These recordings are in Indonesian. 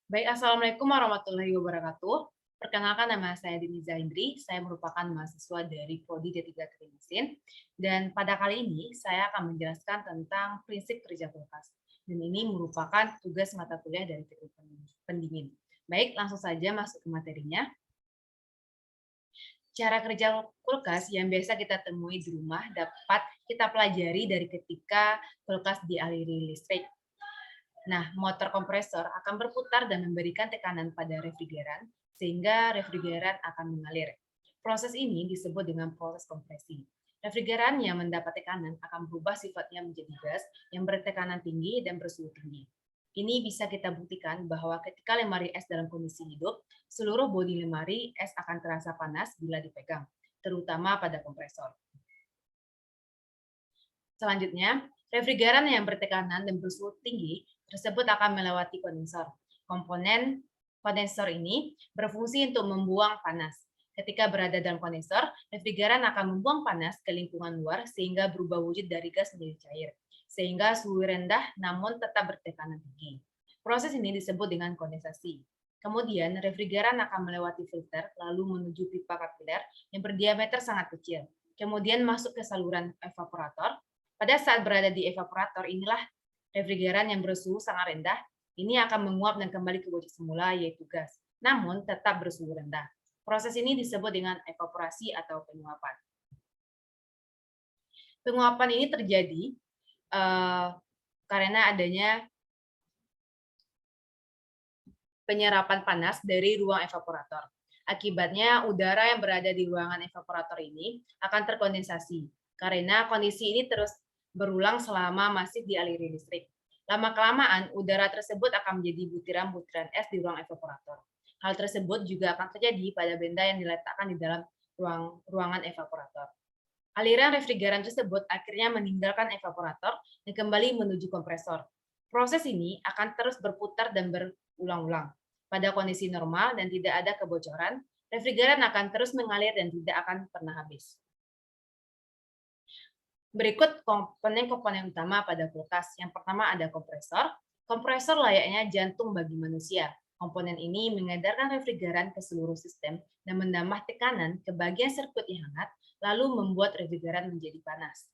Baik, Assalamualaikum warahmatullahi wabarakatuh. Perkenalkan, nama saya Dini Zaindri, saya merupakan mahasiswa dari Prodi D3 Teknik Mesin, dan pada kali ini saya akan menjelaskan tentang prinsip kerja kulkas. Dan ini merupakan tugas mata kuliah dari Teknik Pendingin. Baik, langsung saja masuk ke materinya. Cara kerja kulkas yang biasa kita temui di rumah dapat kita pelajari dari ketika kulkas dialiri listrik. Nah, motor kompresor akan berputar dan memberikan tekanan pada refrigeran, sehingga refrigeran akan mengalir. Proses ini disebut dengan proses kompresi. Refrigeran yang mendapat tekanan akan berubah sifatnya menjadi gas yang bertekanan tinggi dan bersuhu tinggi. Ini bisa kita buktikan bahwa ketika lemari es dalam kondisi hidup, seluruh bodi lemari es akan terasa panas bila dipegang, terutama pada kompresor. Selanjutnya, refrigeran yang bertekanan dan bersuhu tinggi tersebut akan melewati kondensor. Komponen kondensor ini berfungsi untuk membuang panas. Ketika berada dalam kondensor, refrigeran akan membuang panas ke lingkungan luar sehingga berubah wujud dari gas menjadi cair, sehingga suhu rendah namun tetap bertekanan tinggi. Proses ini disebut dengan kondensasi. Kemudian, refrigeran akan melewati filter lalu menuju pipa kapiler yang berdiameter sangat kecil. Kemudian masuk ke saluran evaporator. Pada saat berada di evaporator, inilah refrigeran yang bersuhu sangat rendah, ini akan menguap dan kembali ke wujud semula, yaitu gas, namun tetap bersuhu rendah. Proses ini disebut dengan evaporasi atau penguapan. Penguapan ini terjadi karena adanya penyerapan panas dari ruang evaporator. Akibatnya, udara yang berada di ruangan evaporator ini akan terkondensasi, karena kondisi ini terus berulang selama masih dialiri listrik. Lama-kelamaan, udara tersebut akan menjadi butiran-butiran es di ruang evaporator. Hal tersebut juga akan terjadi pada benda yang diletakkan di dalam ruangan evaporator. Aliran refrigeran tersebut akhirnya meninggalkan evaporator dan kembali menuju kompresor. Proses ini akan terus berputar dan berulang-ulang. Pada kondisi normal dan tidak ada kebocoran, refrigeran akan terus mengalir dan tidak akan pernah habis. Berikut komponen-komponen utama pada kulkas. Yang pertama ada kompresor. Kompresor layaknya jantung bagi manusia. Komponen ini mengedarkan refrigeran ke seluruh sistem dan menambah tekanan ke bagian sirkuit yang hangat, lalu membuat refrigeran menjadi panas.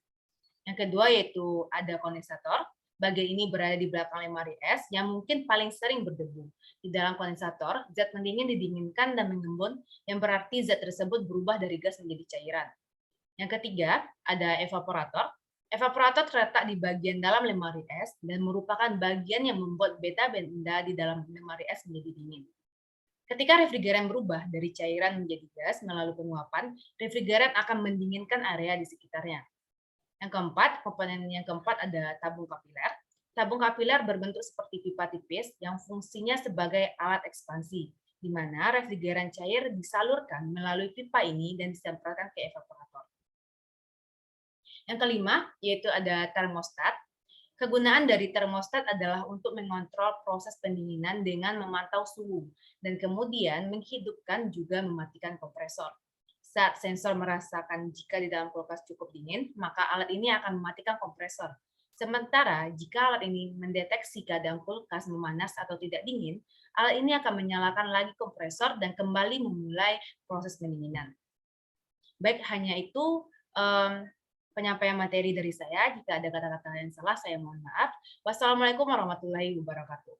Yang kedua yaitu ada kondensator. Bagian ini berada di belakang lemari es yang mungkin paling sering berdebu. Di dalam kondensator, zat pendingin didinginkan dan mengembun, yang berarti zat tersebut berubah dari gas menjadi cairan. Yang ketiga, ada evaporator. Evaporator terletak di bagian dalam lemari es dan merupakan bagian yang membuat beta-benda di dalam lemari es menjadi dingin. Ketika refrigeran berubah dari cairan menjadi gas melalui penguapan, refrigeran akan mendinginkan area di sekitarnya. Yang keempat, komponen yang keempat ada tabung kapiler. Tabung kapiler berbentuk seperti pipa tipis yang fungsinya sebagai alat ekspansi, di mana refrigeran cair disalurkan melalui pipa ini dan disemprotkan ke evaporator. Yang kelima, yaitu ada termostat. Kegunaan dari termostat adalah untuk mengontrol proses pendinginan dengan memantau suhu, dan kemudian menghidupkan juga mematikan kompresor. Saat sensor merasakan jika di dalam kulkas cukup dingin, maka alat ini akan mematikan kompresor. Sementara jika alat ini mendeteksi keadaan kulkas memanas atau tidak dingin, alat ini akan menyalakan lagi kompresor dan kembali memulai proses pendinginan. Baik, hanya itu penyampaian materi dari saya. Jika ada kata-kata yang salah, saya mohon maaf. Wassalamualaikum warahmatullahi wabarakatuh.